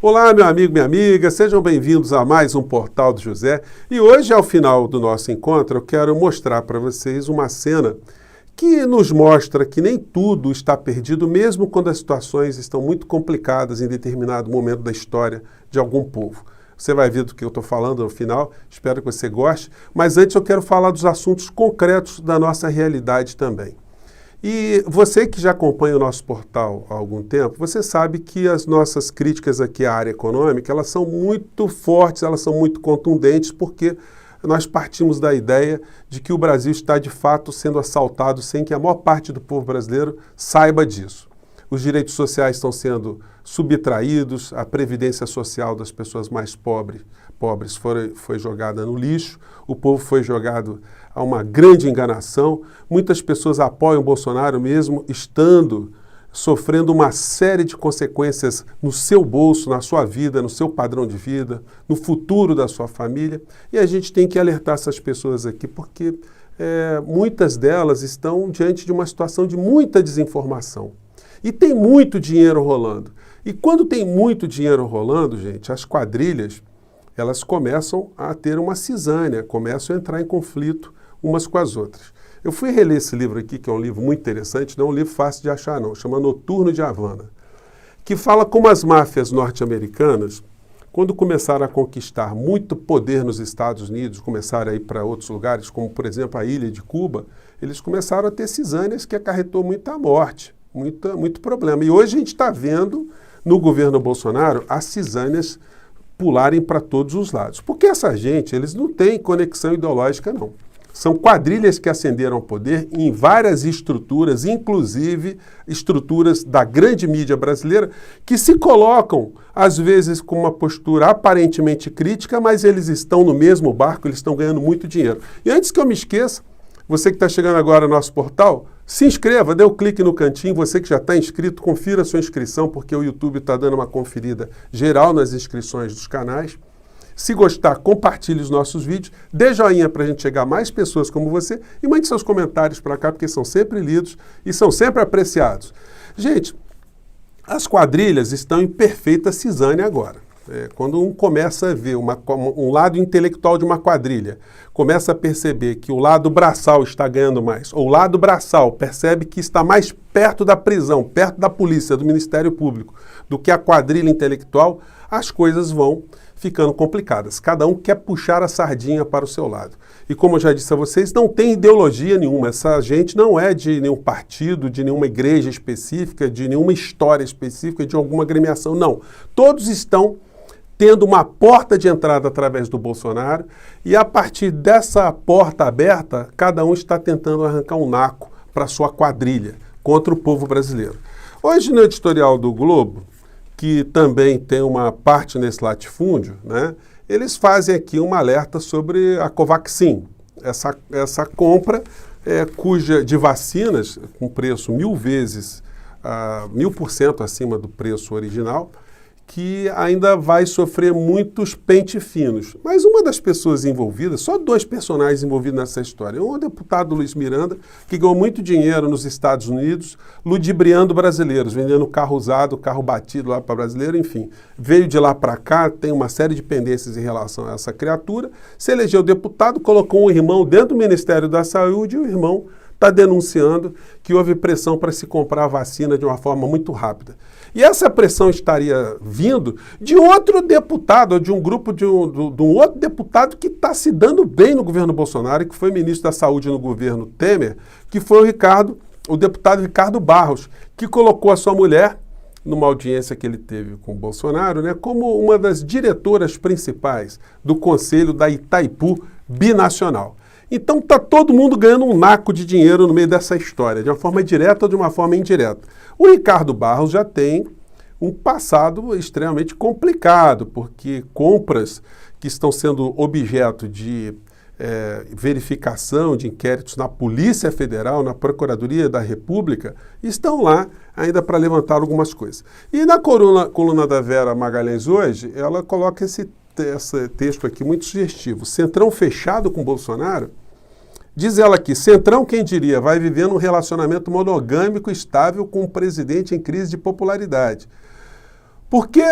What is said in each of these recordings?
Olá, meu amigo, minha amiga, sejam bem-vindos a mais um Portal do José. E hoje, ao final do nosso encontro, eu quero mostrar para vocês uma cena que nos mostra que nem tudo está perdido, mesmo quando as situações estão muito complicadas em determinado momento da história de algum povo. Você vai ver do que eu estou falando no final, espero que você goste, mas antes eu quero falar dos assuntos concretos da nossa realidade também. E você que já acompanha o nosso portal há algum tempo, você sabe que as nossas críticas aqui à área econômica, elas são muito fortes, elas são muito contundentes, porque nós partimos da ideia de que o Brasil está de fato sendo assaltado sem que a maior parte do povo brasileiro saiba disso. Os direitos sociais estão sendo subtraídos, a previdência social das pessoas mais pobres foi jogada no lixo, o povo foi jogado a uma grande enganação. Muitas pessoas apoiam o Bolsonaro mesmo estando sofrendo uma série de consequências no seu bolso, na sua vida, no seu padrão de vida, no futuro da sua família. E a gente tem que alertar essas pessoas aqui, porque muitas delas estão diante de uma situação de muita desinformação. E tem muito dinheiro rolando. E quando tem muito dinheiro rolando, gente, as quadrilhas, elas começam a ter uma cisânia, começam a entrar em conflito umas com as outras. Eu fui reler esse livro aqui, que é um livro muito interessante, não é um livro fácil de achar não, chama Noturno de Havana, que fala como as máfias norte-americanas, quando começaram a conquistar muito poder nos Estados Unidos, começaram a ir para outros lugares, como por exemplo a ilha de Cuba, eles começaram a ter cisânias que acarretou muita morte, muito problema. E hoje a gente está vendo no governo Bolsonaro as cisânias pularem para todos os lados. Porque essa gente, eles não têm conexão ideológica não. São quadrilhas que ascenderam ao poder em várias estruturas, inclusive estruturas da grande mídia brasileira, que se colocam, às vezes, com uma postura aparentemente crítica, mas eles estão no mesmo barco, eles estão ganhando muito dinheiro. E antes que eu me esqueça, você que está chegando agora no nosso portal, se inscreva, dê um clique no cantinho, você que já está inscrito, confira a sua inscrição, porque o YouTube está dando uma conferida geral nas inscrições dos canais. Se gostar, compartilhe os nossos vídeos, dê joinha para a gente chegar a mais pessoas como você e mande seus comentários para cá, porque são sempre lidos e são sempre apreciados. Gente, as quadrilhas estão em perfeita cisânia agora. Quando um começa a ver um lado intelectual de uma quadrilha, começa a perceber que o lado braçal está ganhando mais, ou o lado braçal percebe que está mais perto da prisão, perto da polícia, do Ministério Público, do que a quadrilha intelectual, as coisas vão ficando complicadas. Cada um quer puxar a sardinha para o seu lado. E como eu já disse a vocês, não tem ideologia nenhuma. Essa gente não é de nenhum partido, de nenhuma igreja específica, de nenhuma história específica, de alguma agremiação, não. Todos estão tendo uma porta de entrada através do Bolsonaro e a partir dessa porta aberta, cada um está tentando arrancar um naco para sua quadrilha contra o povo brasileiro. Hoje no editorial do Globo, que também tem uma parte nesse latifúndio, né, eles fazem aqui um alerta sobre a Covaxin, essa compra de vacinas com preço 1000% acima do preço original, que ainda vai sofrer muitos pente finos. Mas uma das pessoas envolvidas, só 2 personagens envolvidos nessa história. Um é o deputado Luiz Miranda, que ganhou muito dinheiro nos Estados Unidos, ludibriando brasileiros, vendendo carro usado, carro batido lá para brasileiro, enfim. Veio de lá para cá, tem uma série de pendências em relação a essa criatura, se elegeu deputado, colocou um irmão dentro do Ministério da Saúde e o irmão está denunciando que houve pressão para se comprar a vacina de uma forma muito rápida. E essa pressão estaria vindo de outro deputado, ou de um grupo de um outro deputado que está se dando bem no governo Bolsonaro e que foi ministro da Saúde no governo Temer, que foi o deputado Ricardo Barros, que colocou a sua mulher, numa audiência que ele teve com o Bolsonaro, né, como uma das diretoras principais do Conselho da Itaipu Binacional. Então está todo mundo ganhando um naco de dinheiro no meio dessa história, de uma forma direta ou de uma forma indireta. O Ricardo Barros já tem um passado extremamente complicado, porque compras que estão sendo objeto de verificação de inquéritos na Polícia Federal, na Procuradoria da República, estão lá ainda para levantar algumas coisas. E na coluna da Vera Magalhães hoje, ela coloca esse texto aqui muito sugestivo. Centrão fechado com Bolsonaro? Diz ela aqui, Centrão, quem diria, vai vivendo um relacionamento monogâmico estável com um presidente em crise de popularidade. Porque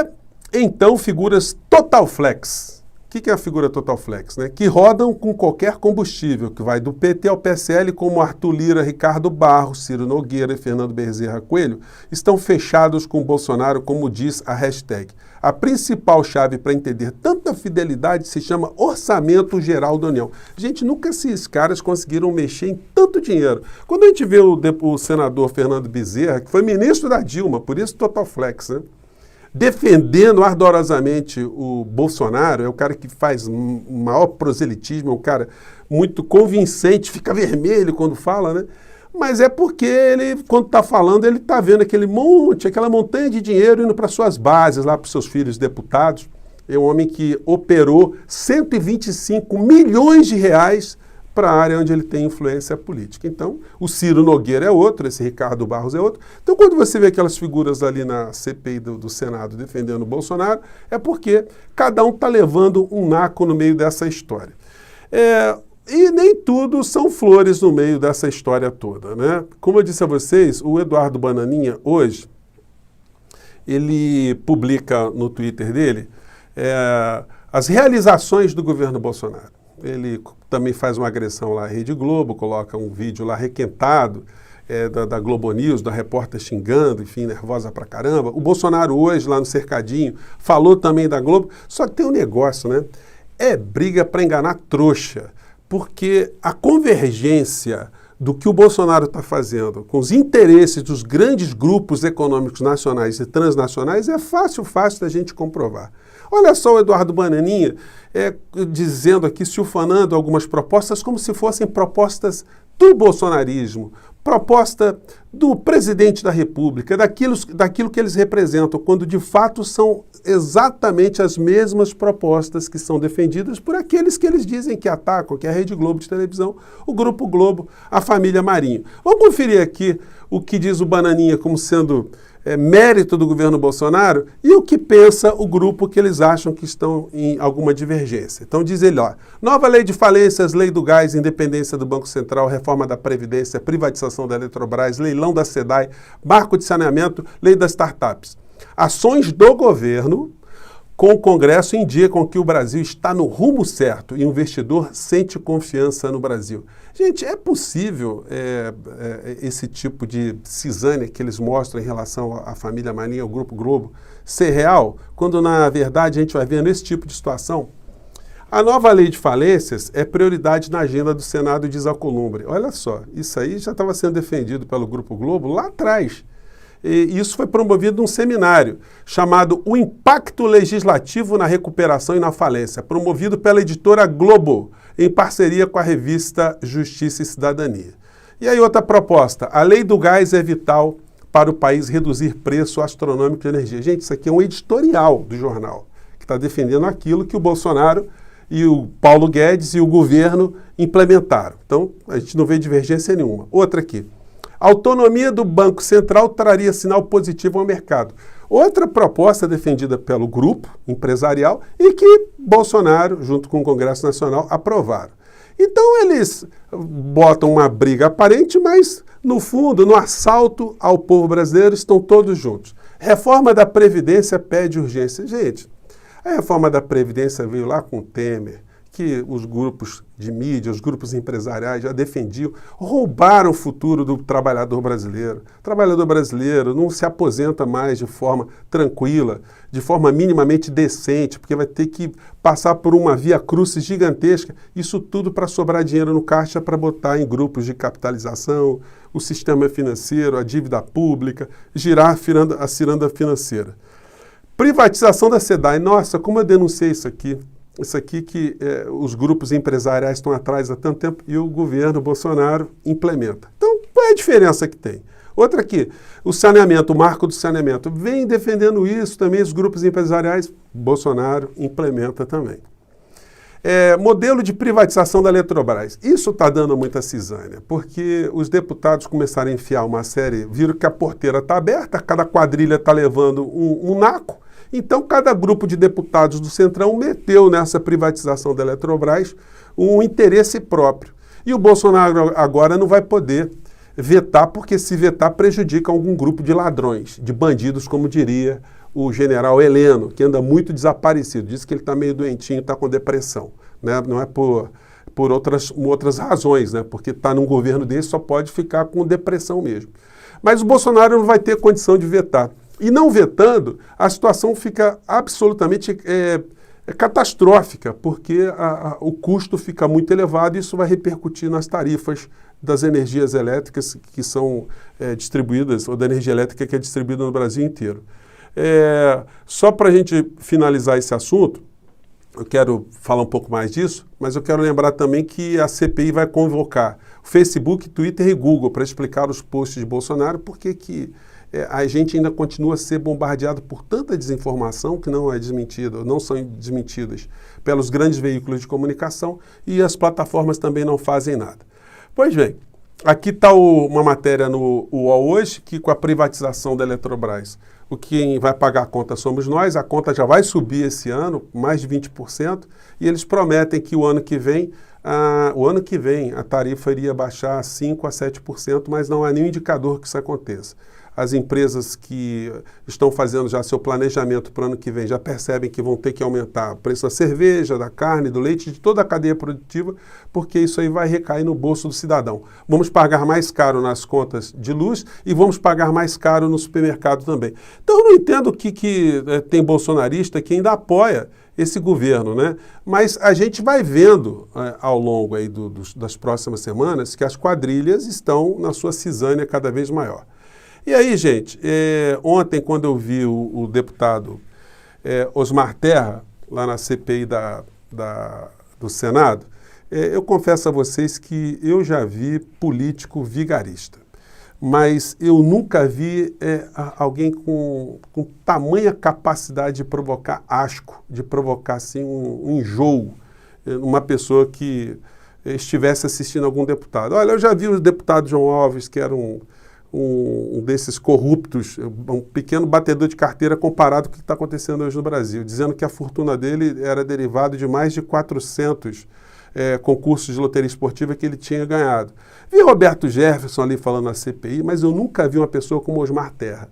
então figuras total flex. O que é a figura total flex? Né? Que rodam com qualquer combustível, que vai do PT ao PSL, como Arthur Lira, Ricardo Barros, Ciro Nogueira e Fernando Bezerra Coelho, estão fechados com Bolsonaro, como diz a hashtag. A principal chave para entender tanta fidelidade se chama Orçamento Geral da União. Gente, nunca esses caras conseguiram mexer em tanto dinheiro. Quando a gente vê o senador Fernando Bezerra, que foi ministro da Dilma, por isso total flex, né? Defendendo ardorosamente o Bolsonaro, é o cara que faz maior proselitismo, é um cara muito convincente, fica vermelho quando fala, né? Mas é porque ele, quando está falando, ele está vendo aquele monte, aquela montanha de dinheiro indo para suas bases, lá para os seus filhos deputados. É um homem que operou 125 milhões de reais para a área onde ele tem influência política. Então, o Ciro Nogueira é outro, esse Ricardo Barros é outro. Então, quando você vê aquelas figuras ali na CPI do Senado defendendo o Bolsonaro, é porque cada um está levando um naco no meio dessa história. E nem tudo são flores no meio dessa história toda, né? Como eu disse a vocês, o Eduardo Bananinha, hoje, ele publica no Twitter dele as realizações do governo Bolsonaro. Ele também faz uma agressão lá à Rede Globo, coloca um vídeo lá requentado da Globo News, da repórter xingando, enfim, nervosa pra caramba. O Bolsonaro hoje, lá no Cercadinho, falou também da Globo. Só que tem um negócio, né? É briga para enganar trouxa, porque a convergência do que o Bolsonaro está fazendo com os interesses dos grandes grupos econômicos nacionais e transnacionais é fácil da gente comprovar. Olha só o Eduardo Bananinha dizendo aqui, se ufanando algumas propostas como se fossem propostas do bolsonarismo, proposta do presidente da República, daquilo que eles representam, quando de fato são exatamente as mesmas propostas que são defendidas por aqueles que eles dizem que atacam, que é a Rede Globo de televisão, o Grupo Globo, a família Marinho. Vamos conferir aqui o que diz o Bananinha como sendo mérito do governo Bolsonaro e o que pensa o grupo que eles acham que estão em alguma divergência. Então diz ele, ó, nova lei de falências, lei do gás, independência do Banco Central, reforma da Previdência, privatização da Eletrobras, leilão da SEDAI, marco de saneamento, lei das startups. Ações do governo com o Congresso indicam que o Brasil está no rumo certo e o investidor sente confiança no Brasil. Gente, é possível esse tipo de cisânia que eles mostram em relação à família Marinho, ao Grupo Globo, ser real, quando na verdade a gente vai vendo esse tipo de situação? A nova lei de falências é prioridade na agenda do Senado, diz Alcolumbre. Olha só, isso aí já estava sendo defendido pelo Grupo Globo lá atrás. E isso foi promovido num seminário chamado O Impacto Legislativo na Recuperação e na Falência, promovido pela editora Globo, em parceria com a revista Justiça e Cidadania. E aí outra proposta, a lei do gás é vital para o país reduzir preço astronômico de energia. Gente, isso aqui é um editorial do jornal, que está defendendo aquilo que o Bolsonaro e o Paulo Guedes e o governo implementaram. Então, a gente não vê divergência nenhuma. Outra aqui. A autonomia do Banco Central traria sinal positivo ao mercado. Outra proposta defendida pelo grupo empresarial e que Bolsonaro, junto com o Congresso Nacional, aprovaram. Então eles botam uma briga aparente, mas no fundo, no assalto ao povo brasileiro, estão todos juntos. Reforma da Previdência pede urgência. Gente, a reforma da Previdência veio lá com o Temer, que os grupos de mídia, os grupos empresariais já defendiam, roubaram o futuro do trabalhador brasileiro. O trabalhador brasileiro não se aposenta mais de forma tranquila, de forma minimamente decente, porque vai ter que passar por uma via crucis gigantesca, isso tudo para sobrar dinheiro no caixa para botar em grupos de capitalização, o sistema financeiro, a dívida pública, girar a ciranda financeira. Privatização da SEDAI. Nossa, como eu denunciei isso aqui. Isso aqui que os grupos empresariais estão atrás há tanto tempo e o governo Bolsonaro implementa. Então, qual é a diferença que tem? Outra aqui, o saneamento, o marco do saneamento. Vem defendendo isso também os grupos empresariais, Bolsonaro implementa também. Modelo de privatização da Eletrobras. Isso está dando muita cisânia, porque os deputados começaram a enfiar uma série, viram que a porteira está aberta, cada quadrilha está levando um naco. Então, cada grupo de deputados do Centrão meteu nessa privatização da Eletrobras um interesse próprio. E o Bolsonaro agora não vai poder vetar, porque se vetar prejudica algum grupo de ladrões, de bandidos, como diria o general Heleno, que anda muito desaparecido. Diz que ele está meio doentinho, está com depressão. Né? Não é por outras razões, né? Porque está num governo desse, só pode ficar com depressão mesmo. Mas o Bolsonaro não vai ter condição de vetar. E não vetando, a situação fica absolutamente catastrófica, porque o custo fica muito elevado e isso vai repercutir nas tarifas das energias elétricas que são distribuídas, ou da energia elétrica que é distribuída no Brasil inteiro. Só para a gente finalizar esse assunto, eu quero falar um pouco mais disso, mas eu quero lembrar também que a CPI vai convocar Facebook, Twitter e Google para explicar os posts de Bolsonaro, porque a gente ainda continua a ser bombardeado por tanta desinformação que não é desmentida, não são desmentidas pelos grandes veículos de comunicação e as plataformas também não fazem nada. Pois bem, aqui está uma matéria no UOL hoje, que com a privatização da Eletrobras, quem vai pagar a conta somos nós, a conta já vai subir esse ano, mais de 20%, e eles prometem que o ano que vem a tarifa iria baixar 5% a 7%, mas não há nenhum indicador que isso aconteça. As empresas que estão fazendo já seu planejamento para o ano que vem já percebem que vão ter que aumentar o preço da cerveja, da carne, do leite, de toda a cadeia produtiva, porque isso aí vai recair no bolso do cidadão. Vamos pagar mais caro nas contas de luz e vamos pagar mais caro no supermercado também. Então eu não entendo o que tem bolsonarista que ainda apoia esse governo, né? Mas a gente vai vendo ao longo aí das próximas semanas que as quadrilhas estão na sua cisânia cada vez maior. E aí, gente, ontem quando eu vi o deputado Osmar Terra, lá na CPI do Senado, eu confesso a vocês que eu já vi político vigarista, mas eu nunca vi alguém com tamanha capacidade de provocar asco, de provocar assim, um enjoo, uma pessoa que estivesse assistindo algum deputado. Olha, eu já vi o deputado João Alves, que era um desses corruptos, um pequeno batedor de carteira comparado com o que está acontecendo hoje no Brasil, dizendo que a fortuna dele era derivada de mais de 400 concursos de loteria esportiva que ele tinha ganhado. Vi Roberto Jefferson ali falando na CPI, mas eu nunca vi uma pessoa como Osmar Terra.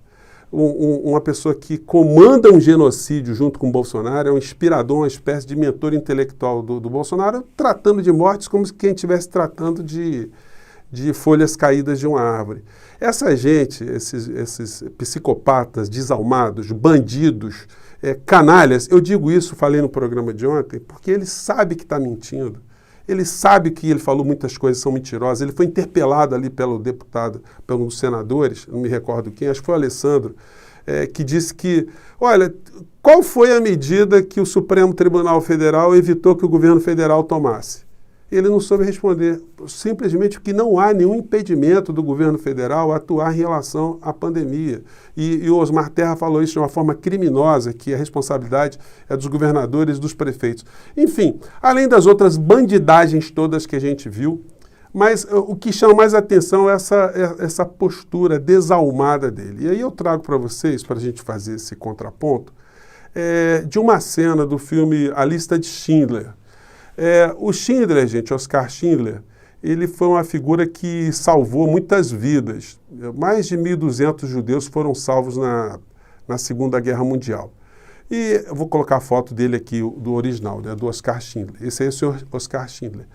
Uma pessoa que comanda um genocídio junto com o Bolsonaro, é um inspirador, uma espécie de mentor intelectual do Bolsonaro, tratando de mortes como se quem estivesse tratando de folhas caídas de uma árvore. Essa gente, esses psicopatas, desalmados, bandidos, canalhas, eu digo isso, falei no programa de ontem, porque ele sabe que está mentindo. Ele sabe que ele falou muitas coisas são mentirosas. Ele foi interpelado ali pelo deputado, pelos senadores, não me recordo quem, acho que foi o Alessandro, que disse que, olha, qual foi a medida que o Supremo Tribunal Federal evitou que o governo federal tomasse? Ele não soube responder, simplesmente que não há nenhum impedimento do governo federal atuar em relação à pandemia. E o Osmar Terra falou isso de uma forma criminosa, que a responsabilidade é dos governadores e dos prefeitos. Enfim, além das outras bandidagens todas que a gente viu, mas o que chama mais atenção é essa postura desalmada dele. E aí eu trago para vocês, para a gente fazer esse contraponto, de uma cena do filme A Lista de Schindler. O Schindler, gente, Oscar Schindler, ele foi uma figura que salvou muitas vidas. Mais de 1.200 judeus foram salvos na Segunda Guerra Mundial. E eu vou colocar a foto dele aqui, do original, né, do Oscar Schindler. Esse aí é o senhor Oscar Schindler.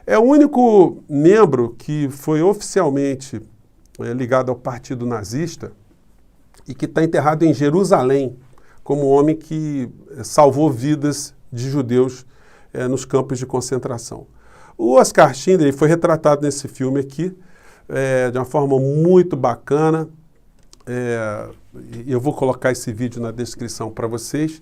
É o único membro que foi oficialmente ligado ao Partido Nazista e que está enterrado em Jerusalém, como homem que salvou vidas de judeus nos campos de concentração. O Oscar Schindler foi retratado nesse filme aqui de uma forma muito bacana. Eu vou colocar esse vídeo na descrição para vocês.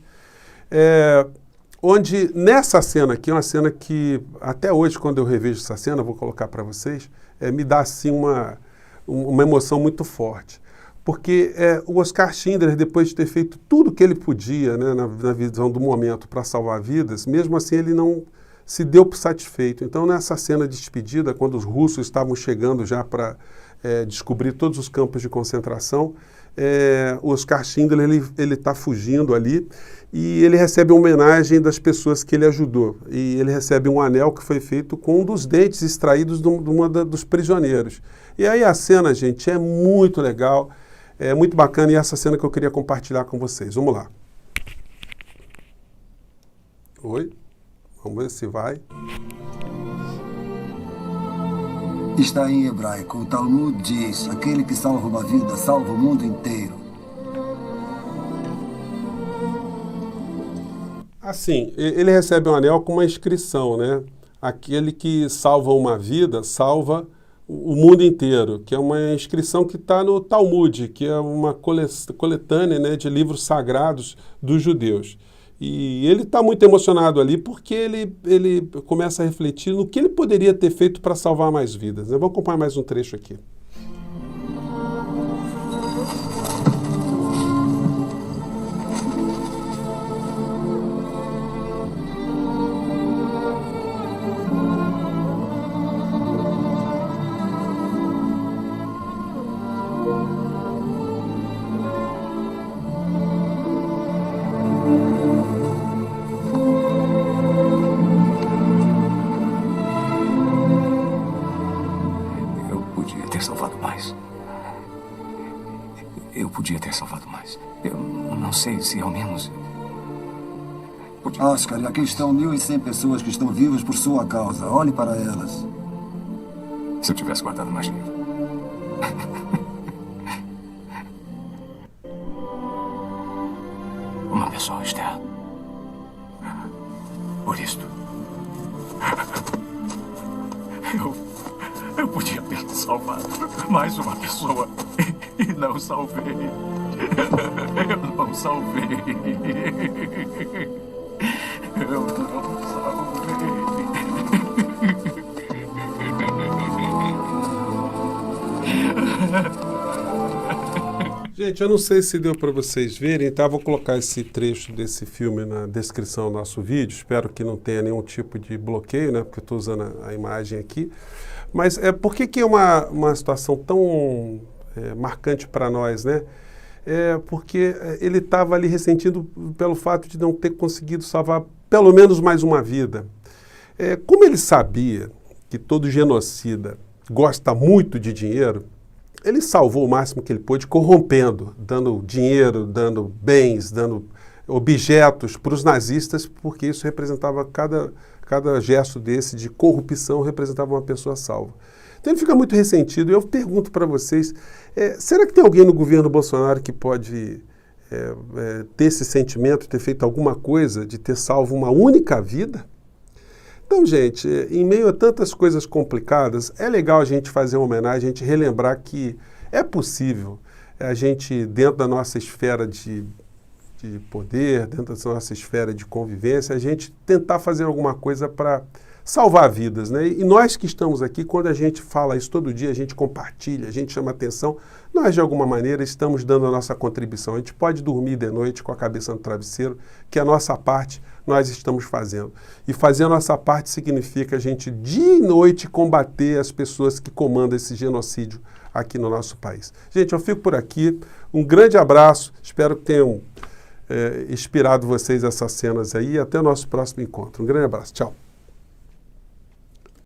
Onde nessa cena aqui, uma cena que até hoje, quando eu revejo essa cena, vou colocar para vocês, me dá assim uma emoção muito forte. Porque o Oscar Schindler, depois de ter feito tudo que ele podia, né, na visão do momento para salvar vidas, mesmo assim ele não se deu por satisfeito. Então nessa cena de despedida, quando os russos estavam chegando já para descobrir todos os campos de concentração, o Oscar Schindler ele está fugindo ali e ele recebe uma homenagem das pessoas que ele ajudou. E ele recebe um anel que foi feito com um dos dentes extraídos dos prisioneiros. E aí a cena, gente, é muito legal. É muito bacana e essa cena que eu queria compartilhar com vocês. Vamos lá. Oi? Vamos ver se vai. Está em hebraico. O Talmud diz: aquele que salva uma vida, salva o mundo inteiro. Assim, ele recebe um anel com uma inscrição, né? Aquele que salva uma vida, salva o mundo inteiro, que é uma inscrição que está no Talmud, que é uma coletânea, né, de livros sagrados dos judeus. E ele está muito emocionado ali porque ele começa a refletir no que ele poderia ter feito para salvar mais vidas, né? Vamos acompanhar mais um trecho aqui. Eu podia ter salvado mais. Eu não sei se ao menos... Oscar, aqui estão 1.100 pessoas que estão vivas por sua causa. Olhe para elas. Se eu tivesse guardado mais dinheiro. Uma pessoa, Esther. Por isto. Eu podia ter salvado mais uma pessoa e não salvei. Eu não salvei. Eu não salvei. Gente, eu não sei se deu para vocês verem, tá? Vou colocar esse trecho desse filme na descrição do nosso vídeo. Espero que não tenha nenhum tipo de bloqueio, né? Porque eu estou usando a imagem aqui. Mas por que é uma situação tão marcante para nós, né? Porque ele estava ali ressentindo pelo fato de não ter conseguido salvar pelo menos mais uma vida. Como ele sabia que todo genocida gosta muito de dinheiro, ele salvou o máximo que ele pôde corrompendo, dando dinheiro, dando bens, dando objetos para os nazistas, porque isso representava cada gesto desse de corrupção representava uma pessoa salva. Então ele fica muito ressentido. Eu pergunto para vocês, será que tem alguém no governo Bolsonaro que pode ter esse sentimento, ter feito alguma coisa de ter salvo uma única vida? Então, gente, em meio a tantas coisas complicadas, é legal a gente fazer uma homenagem, a gente relembrar que é possível a gente, dentro da nossa esfera de poder, dentro da nossa esfera de convivência, a gente tentar fazer alguma coisa para salvar vidas, né? E nós que estamos aqui, quando a gente fala isso todo dia, a gente compartilha, a gente chama atenção, nós de alguma maneira estamos dando a nossa contribuição. A gente pode dormir de noite com a cabeça no travesseiro, que a nossa parte nós estamos fazendo. E fazer a nossa parte significa a gente dia e noite combater as pessoas que comandam esse genocídio aqui no nosso país. Gente, eu fico por aqui. Um grande abraço. Espero que tenham inspirado vocês essas cenas aí. Até o nosso próximo encontro. Um grande abraço. Tchau.